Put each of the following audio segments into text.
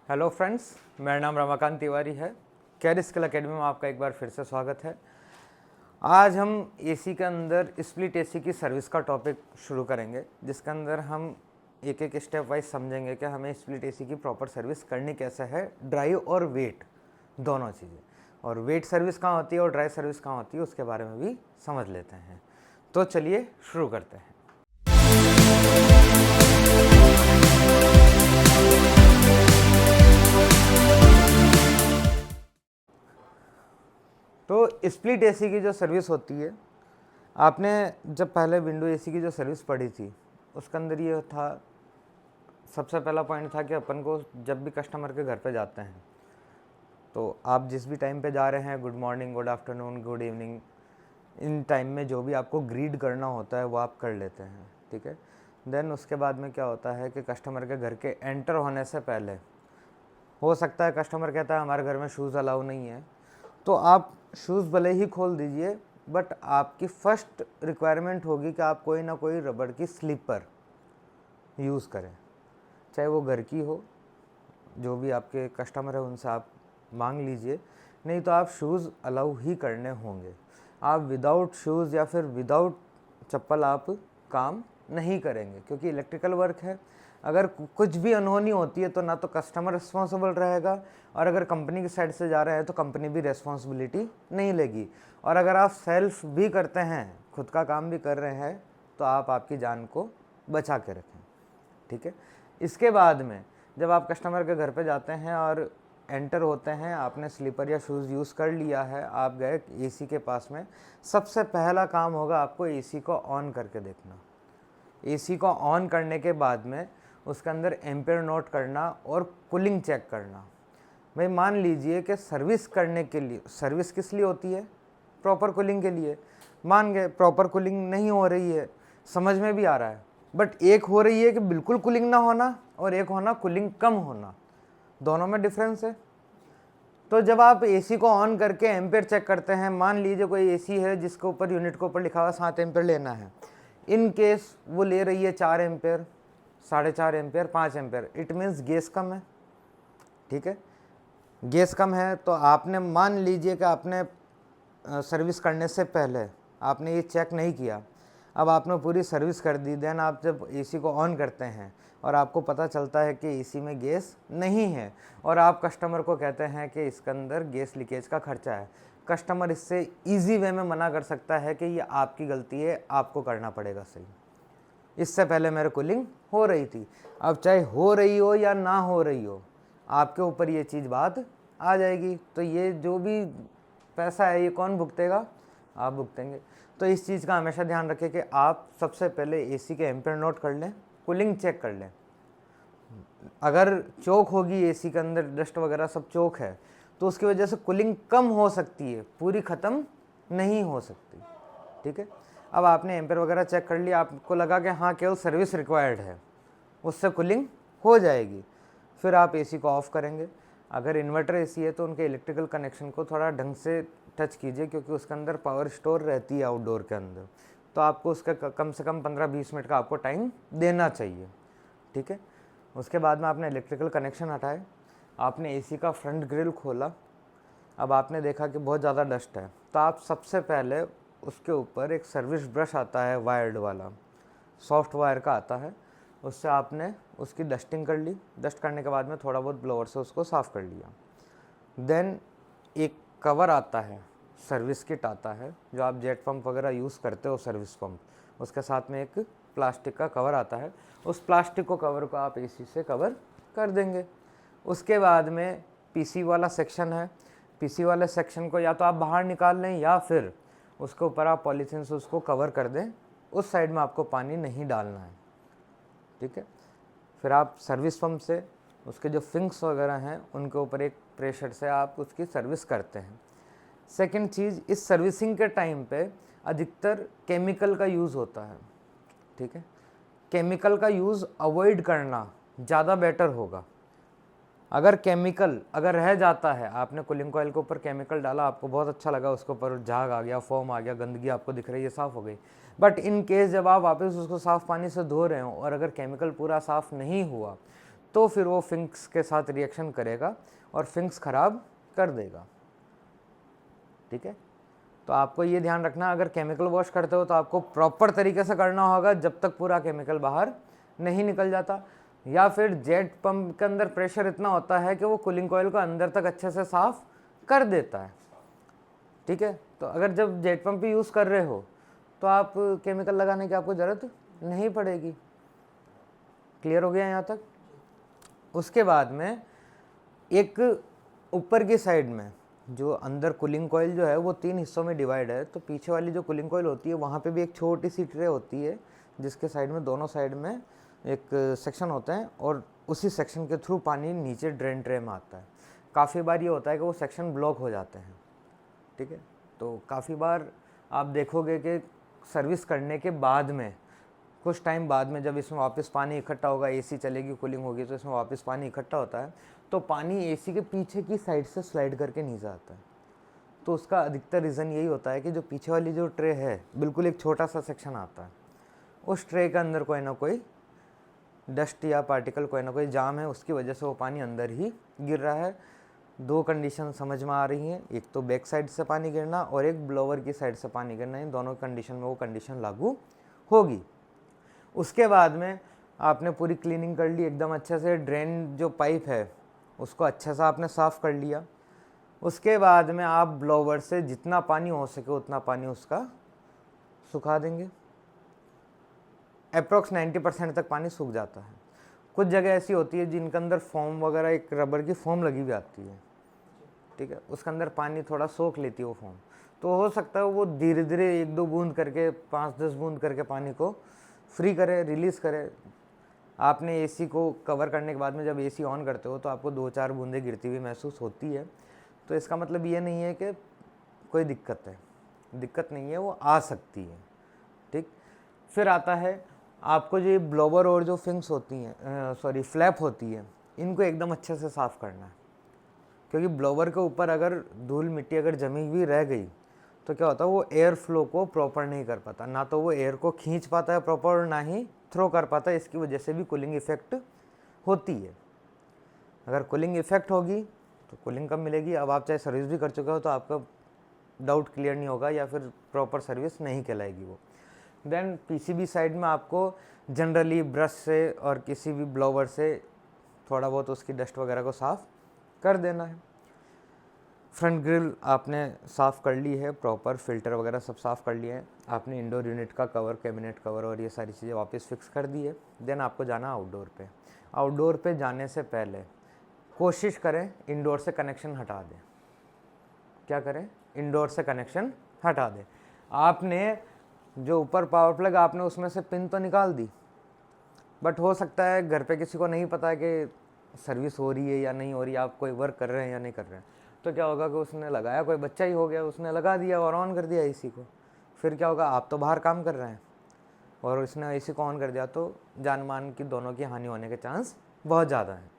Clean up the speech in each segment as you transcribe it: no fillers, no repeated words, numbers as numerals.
Hello friends, मेरा नाम रमाकांत तिवारी है। कैरियर स्किल एकेडमी में आपका एक बार फिर से स्वागत है। आज हम एसी के अंदर स्प्लिट एसी की सर्विस का टॉपिक शुरू करेंगे, जिसके अंदर हम एक एक स्टेप वाइज समझेंगे कि हमें स्प्लिट एसी की प्रॉपर सर्विस करनी कैसे है। ड्राई और वेट दोनों चीज़ें, और वेट सर्विस कहाँ होती है और ड्राई सर्विस कहाँ होती है उसके बारे में भी समझ लेते हैं। तो चलिए शुरू करते हैं। तो स्प्लिट एसी की जो सर्विस होती है, आपने जब पहले विंडो एसी की जो सर्विस पढ़ी थी उसके अंदर ये था, सबसे पहला पॉइंट था कि अपन को जब भी कस्टमर के घर पे जाते हैं तो आप जिस भी टाइम पे जा रहे हैं, good morning, good afternoon, good evening, in time में जो भी आपको ग्रीट करना होता है वो आप कर लेते हैं, ठीक है। देन उसके बाद में क्या होता है कि कस्टमर के घर के एंटर होने से पहले हो सकता है कस्टमर कहता है हमारे घर में शूज़ अलाउ नहीं है, तो आप शूज़ भले ही खोल दीजिए, बट आपकी फ़र्स्ट रिक्वायरमेंट होगी कि आप कोई ना कोई रबड़ की स्लीपर यूज़ करें, चाहे वो घर की हो, जो भी आपके कस्टमर है उनसे आप मांग लीजिए, नहीं तो आप शूज़ अलाउ ही करने होंगे। आप विदाउट शूज़ या फिर विदाउट चप्पल आप काम नहीं करेंगे, क्योंकि इलेक्ट्रिकल वर्क है। अगर कुछ भी अनहोनी होती है तो ना तो कस्टमर रिस्पॉन्सिबल रहेगा, और अगर कंपनी की साइड से जा रहे हैं तो कंपनी भी रिस्पॉन्सिबिलिटी नहीं लेगी। और अगर आप सेल्फ भी करते हैं, खुद का काम भी कर रहे हैं, तो आप आपकी जान को बचा के रखें, ठीक है। इसके बाद में जब आप कस्टमर के घर पे जाते हैं और एंटर होते हैं, आपने स्लीपर या शूज़ यूज़ कर लिया है, आप गए एसी के पास में, सबसे पहला काम होगा आपको एसी को ऑन करके देखना। एसी को ऑन करने के बाद में उसके अंदर एम्पेयर नोट करना और कूलिंग चेक करना। भाई मान लीजिए कि सर्विस करने के लिए, सर्विस किस लिए होती है? प्रॉपर कूलिंग के लिए। मान गए प्रॉपर कूलिंग नहीं हो रही है, समझ में भी आ रहा है, बट एक हो रही है कि बिल्कुल कूलिंग ना होना, और एक होना कूलिंग कम होना, दोनों में डिफरेंस है। तो जब आप एसी को ऑन करके एम्पेयर चेक करते हैं, मान लीजिए कोई एसी है जिसके ऊपर यूनिट के ऊपर लिखा हुआ 7 एम्पेयर लेना है, इन केस वो ले रही है 4 ampere, 4.5 ampere, 5 ampere, it means gas कम है, ठीक है। गैस कम है तो आपने, मान लीजिए कि आपने सर्विस करने से पहले आपने ये चेक नहीं किया, अब आपने पूरी सर्विस कर दी, देन आप जब एसी को ऑन करते हैं और आपको पता चलता है कि एसी में गैस नहीं है, और आप कस्टमर को कहते हैं कि इसके अंदर गैस लीकेज का खर्चा है, कस्टमर इससे इजी वे में मना कर सकता है कि ये आपकी गलती है, आपको करना पड़ेगा सही, इससे पहले मेरे कूलिंग हो रही थी। अब चाहे हो रही हो या ना हो रही हो, आपके ऊपर ये चीज़ बात आ जाएगी, तो ये जो भी पैसा है ये कौन भुगतेगा? आप भुगतेंगे। तो इस चीज़ का हमेशा ध्यान रखें कि आप सबसे पहले एसी के एम्पेयर नोट कर लें, कूलिंग चेक कर लें। अगर चोक होगी एसी के अंदर, डस्ट वगैरह सब चोक है, तो उसकी वजह से कूलिंग कम हो सकती है, पूरी ख़त्म नहीं हो सकती, ठीक है। अब आपने एम्पेयर वगैरह चेक कर लिया, आपको लगा कि हाँ केवल सर्विस रिक्वायर्ड है, उससे कूलिंग हो जाएगी, फिर आप एसी को ऑफ़ करेंगे। अगर इन्वर्टर एसी है तो उनके इलेक्ट्रिकल कनेक्शन को थोड़ा ढंग से टच कीजिए, क्योंकि उसके अंदर पावर स्टोर रहती है आउटडोर के अंदर, तो आपको उसका कम से कम 15-20 मिनट का आपको टाइम देना चाहिए, ठीक है। उसके बाद में आपने इलेक्ट्रिकल कनेक्शन हटाए, आपने एसी का फ्रंट ग्रिल खोला, अब आपने देखा कि बहुत ज़्यादा डस्ट है, तो आप सबसे पहले उसके ऊपर एक सर्विस ब्रश आता है वायर्ड वाला, सॉफ्ट वायर का आता है, उससे आपने उसकी डस्टिंग कर ली। डस्ट करने के बाद में थोड़ा बहुत ब्लोअर से उसको साफ़ कर लिया। देन एक कवर आता है, सर्विस किट आता है, जो आप जेट पंप वगैरह यूज़ करते हो सर्विस पंप, उसके साथ में एक प्लास्टिक का कवर आता है, उस प्लास्टिक को कवर को आप एसी से कवर कर देंगे। उसके बाद में पीसी वाला सेक्शन है, पीसी वाले सेक्शन को या तो आप बाहर निकाल लें या फिर उसके ऊपर आप पॉलीथीन से उसको कवर कर दें, उस साइड में आपको पानी नहीं डालना है, ठीक है। फिर आप सर्विस पंप से उसके जो फिंक्स वगैरह हैं उनके ऊपर एक प्रेशर से आप उसकी सर्विस करते हैं। सेकंड चीज़, इस सर्विसिंग के टाइम पे अधिकतर केमिकल का यूज़ होता है, ठीक है। केमिकल का यूज़ अवॉइड करना ज़्यादा बेटर होगा। अगर केमिकल अगर रह जाता है, आपने कूलिंग कॉइल के ऊपर केमिकल डाला, आपको बहुत अच्छा लगा, उसके ऊपर झाग आ गया, फोम आ गया, गंदगी आपको दिख रही है, साफ़ हो गई, बट इन केस जब आप वापस उसको साफ़ पानी से धो रहे हो और अगर केमिकल पूरा साफ़ नहीं हुआ, तो फिर वो फिंक्स के साथ रिएक्शन करेगा और फिंक्स ख़राब कर देगा। ठीक है, तो आपको ये ध्यान रखना, अगर केमिकल वॉश करते हो तो आपको प्रॉपर तरीके से करना होगा जब तक पूरा केमिकल बाहर नहीं निकल जाता, या फिर जेट पंप के अंदर प्रेशर इतना होता है कि वो कूलिंग कॉइल को अंदर तक अच्छे से साफ कर देता है। ठीक है, तो अगर जब जेट पंप यूज़ कर रहे हो तो आप केमिकल लगाने की आपको ज़रूरत नहीं पड़ेगी। क्लियर हो गया यहाँ तक? उसके बाद में एक ऊपर की साइड में जो अंदर कूलिंग कॉइल जो है वो 3 हिस्सों में डिवाइड है, तो पीछे वाली जो कूलिंग कॉइल होती है वहाँ पे भी एक छोटी सी ट्रे होती है जिसके साइड में दोनों साइड में एक सेक्शन होता है और उसी सेक्शन के थ्रू पानी नीचे ड्रेन ट्रे में आता है। काफ़ी बार ये होता है कि वो सेक्शन ब्लॉक हो जाते हैं। ठीक है, तो काफ़ी बार आप देखोगे कि सर्विस करने के बाद में कुछ टाइम बाद में जब इसमें वापस पानी इकट्ठा होगा, एसी चलेगी, कूलिंग होगी, तो इसमें वापस पानी इकट्ठा होता है, तो पानी एसी के पीछे की साइड से स्लाइड करके नीचे आता है। तो उसका अधिकतर रीज़न यही होता है कि जो पीछे वाली जो ट्रे है, बिल्कुल एक छोटा सा सेक्शन आता है, उस ट्रे के अंदर कोई ना कोई डस्ट या पार्टिकल, कोई ना कोई जाम है, उसकी वजह से वो पानी अंदर ही गिर रहा है। 2 कंडीशन समझ में आ रही हैं, एक तो बैक साइड से पानी गिरना और एक ब्लोवर की साइड से पानी गिरना, इन दोनों कंडीशन में वो कंडीशन लागू होगी। उसके बाद में आपने पूरी क्लीनिंग कर ली एकदम अच्छे से, ड्रेन जो पाइप है उसको अच्छे से आपने साफ़ कर लिया। उसके बाद में आप ब्लोवर से जितना पानी हो सके उतना पानी उसका सुखा देंगे। अप्रोक्स 90% तक पानी सूख जाता है। कुछ जगह ऐसी होती है जिनके अंदर फोम वगैरह, एक रबर की फोम लगी हुई आती है, ठीक है, उसके अंदर पानी थोड़ा सोख लेती है वो फोम, तो हो सकता है वो धीरे धीरे 1-2 बूंद करके, 5-10 बूंद करके पानी को फ्री करे, रिलीज़ करे। आपने एसी को कवर करने के बाद में जब एसी ऑन करते हो तो आपको 2-4 बूंदें गिरती हुई महसूस होती है, तो इसका मतलब ये नहीं है कि कोई दिक्कत है, दिक्कत नहीं है, वो आ सकती है। ठीक, फिर आता है आपको जो ये ब्लोवर और जो फिंक्स होती हैं, फ्लैप होती है, इनको एकदम अच्छे से साफ़ करना है, क्योंकि ब्लोवर के ऊपर अगर धूल मिट्टी अगर जमी हुई रह गई तो क्या होता है, वो एयर फ्लो को प्रॉपर नहीं कर पाता, ना तो वो एयर को खींच पाता है प्रॉपर और ना ही थ्रो कर पाता है। इसकी वजह से भी कूलिंग इफेक्ट होती है। अगर कूलिंग इफेक्ट होगी तो कूलिंग कम मिलेगी। अब आप चाहे सर्विस भी कर चुके हो तो आपका डाउट क्लियर नहीं होगा या फिर प्रॉपर सर्विस नहीं कहलाएगी वो। देन पीसीबी साइड में आपको जनरली ब्रश से और किसी भी ब्लोवर से थोड़ा बहुत उसकी डस्ट वगैरह को साफ़ कर देना है। फ्रंट ग्रिल आपने साफ़ कर ली है, प्रॉपर फिल्टर वगैरह सब साफ़ कर लिया है आपने। इंडोर यूनिट का कवर, कैबिनेट कवर और ये सारी चीज़ें वापस फिक्स कर दी है। देन आपको जाना आउटडोर पे। आउटडोर पे जाने से पहले कोशिश करें इंडोर से कनेक्शन हटा दें। क्या करें? इंडोर से कनेक्शन हटा दें। आपने जो ऊपर पावर प्लग आपने उसमें से पिन तो निकाल दी, बट हो सकता है घर पे किसी को नहीं पता है कि सर्विस हो रही है या नहीं हो रही है, आप कोई वर्क कर रहे हैं या नहीं कर रहे हैं, तो क्या होगा कि उसने लगाया, कोई बच्चा ही हो गया, उसने लगा दिया और ऑन कर दिया एसी को। फिर क्या होगा, आप तो बाहर काम कर रहे हैं और उसने एसी को ऑन कर दिया, तो जान मान की दोनों की हानि होने के चांस बहुत ज़्यादा है।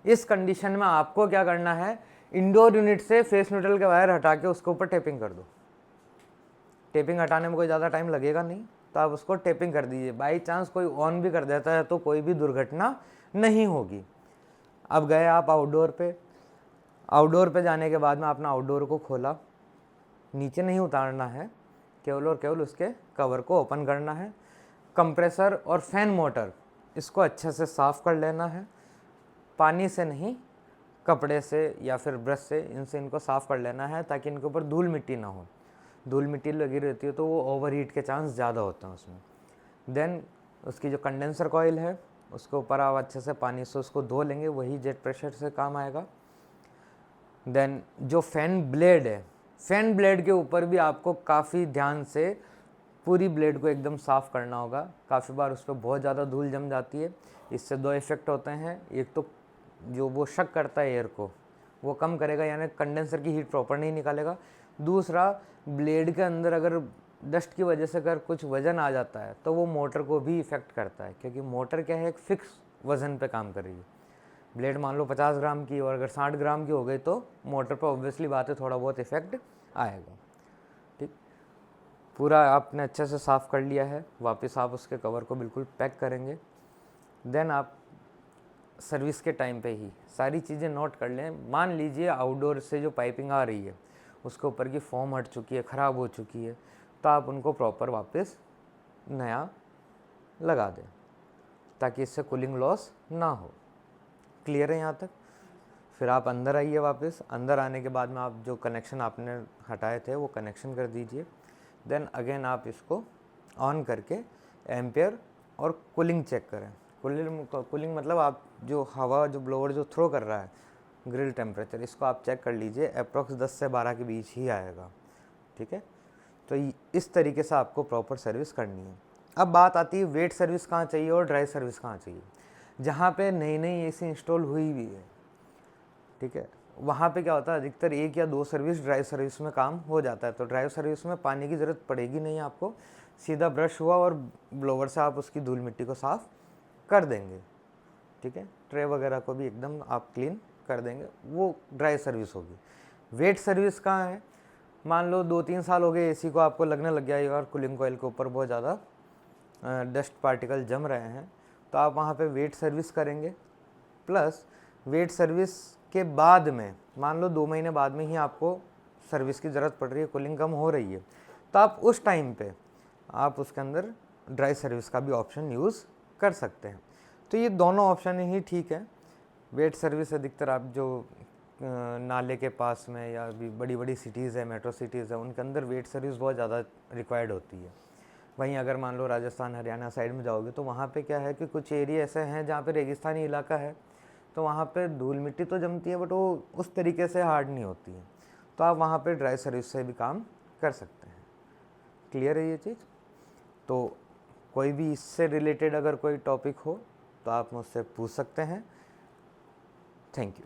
इस कंडीशन में आपको क्या करना है, इंडोर यूनिट से फेस न्यूट्रल के वायर हटा के उसके ऊपर टेपिंग कर दो। टेपिंग हटाने में कोई ज़्यादा टाइम लगेगा नहीं, तो आप उसको टेपिंग कर दीजिए। बाई चांस कोई ऑन भी कर देता है तो कोई भी दुर्घटना नहीं होगी। अब गए आप आउटडोर पे। आउटडोर पे जाने के बाद में आपने आउटडोर को खोला, नीचे नहीं उतारना है, केवल और केवल उसके कवर को ओपन करना है। कंप्रेसर और फैन मोटर इसको अच्छे से साफ़ कर लेना है, पानी से नहीं, कपड़े से या फिर ब्रश से इनसे इनको साफ़ कर लेना है, ताकि इनके ऊपर धूल मिट्टी ना हो। धूल मिट्टी लगी रहती है तो वो ओवरहीट के चांस ज़्यादा होते हैं उसमें। देन उसकी जो कंडेंसर कॉइल है उसके ऊपर आप अच्छे से पानी से उसको धो लेंगे, वही जेट प्रेशर से काम आएगा। देन जो फैन ब्लेड है, फैन ब्लेड के ऊपर भी आपको काफ़ी ध्यान से पूरी ब्लेड को एकदम साफ़ करना होगा। काफ़ी बार उस पर बहुत ज़्यादा धूल जम जाती है। इससे 2 इफ़ेक्ट होते हैं, एक तो जो वो शक करता है एयर को वो कम करेगा, यानी कंडेंसर की हीट प्रॉपर नहीं निकालेगा। दूसरा, ब्लेड के अंदर अगर डस्ट की वजह से अगर कुछ वज़न आ जाता है तो वो मोटर को भी इफ़ेक्ट करता है, क्योंकि मोटर क्या है, एक फ़िक्स वज़न पे काम कर रही है। ब्लेड मान लो 50 ग्राम की और अगर 60 ग्राम की हो गई तो मोटर पर ऑब्वियसली बात है थोड़ा बहुत इफ़ेक्ट आएगा। ठीक, पूरा आपने अच्छे से साफ़ कर लिया है, वापस आप उसके कवर को बिल्कुल पैक करेंगे। देन आप सर्विस के टाइम पे ही सारी चीज़ें नोट कर लें। मान लीजिए आउटडोर से जो पाइपिंग आ रही है उसके ऊपर की फोम हट चुकी है, ख़राब हो चुकी है, तो आप उनको प्रॉपर वापस नया लगा दें ताकि इससे कूलिंग लॉस ना हो। क्लियर है यहाँ तक? फिर आप अंदर आइए वापस। अंदर आने के बाद में आप जो कनेक्शन आपने हटाए थे वो कनेक्शन कर दीजिए। देन अगेन आप इसको ऑन करके एम्पेयर और कूलिंग चेक करें। कूलिंग मतलब आप जो हवा जो ब्लोअर जो थ्रो कर रहा है ग्रिल टेम्परेचर, इसको आप चेक कर लीजिए, अप्रॉक्स 10 से 12 के बीच ही आएगा। ठीक है, तो इस तरीके से आपको प्रॉपर सर्विस करनी है। अब बात आती है वेट सर्विस कहाँ चाहिए और ड्राई सर्विस कहाँ चाहिए। जहाँ पे नई नई एसी इंस्टॉल हुई भी है, ठीक है, वहाँ पे क्या होता है, अधिकतर 1 या 2 सर्विस ड्राई सर्विस में काम हो जाता है। तो ड्राई सर्विस में पानी की ज़रूरत पड़ेगी नहीं आपको, सीधा ब्रश हुआ और ब्लोवर से आप उसकी धूल मिट्टी को साफ़ कर देंगे। ठीक है, ट्रे वगैरह को भी एकदम आप क्लीन कर देंगे, वो ड्राई सर्विस होगी। वेट सर्विस कहाँ है, मान लो 2-3 साल हो गए एसी को, आपको लगने लग गया यार कूलिंग कॉइल के ऊपर बहुत ज़्यादा डस्ट पार्टिकल जम रहे हैं, तो आप वहाँ पे वेट सर्विस करेंगे। प्लस वेट सर्विस के बाद में मान लो 2 महीने बाद में ही आपको सर्विस की ज़रूरत पड़ रही है, कूलिंग कम हो रही है, तो आप उस टाइम पे आप उसके अंदर ड्राई सर्विस का भी ऑप्शन यूज़ कर सकते हैं। तो ये दोनों ऑप्शन ही ठीक है। वेट सर्विस अधिकतर आप जो नाले के पास में या भी बड़ी बड़ी सिटीज़ है, मेट्रो सिटीज़ है, उनके अंदर वेट सर्विस बहुत ज़्यादा रिक्वायर्ड होती है। वहीं अगर मान लो राजस्थान हरियाणा साइड में जाओगे तो वहाँ पे क्या है कि कुछ एरिया ऐसे हैं जहाँ पे रेगिस्तानी इलाका है, तो वहाँ पे धूल मिट्टी तो जमती है बट वो उस तरीके से हार्ड नहीं होती है, तो आप वहाँ पे ड्राई सर्विस से भी काम कर सकते हैं। क्लियर है ये चीज़? तो कोई भी इससे रिलेटेड अगर कोई टॉपिक हो तो आप मुझसे पूछ सकते हैं। Thank you.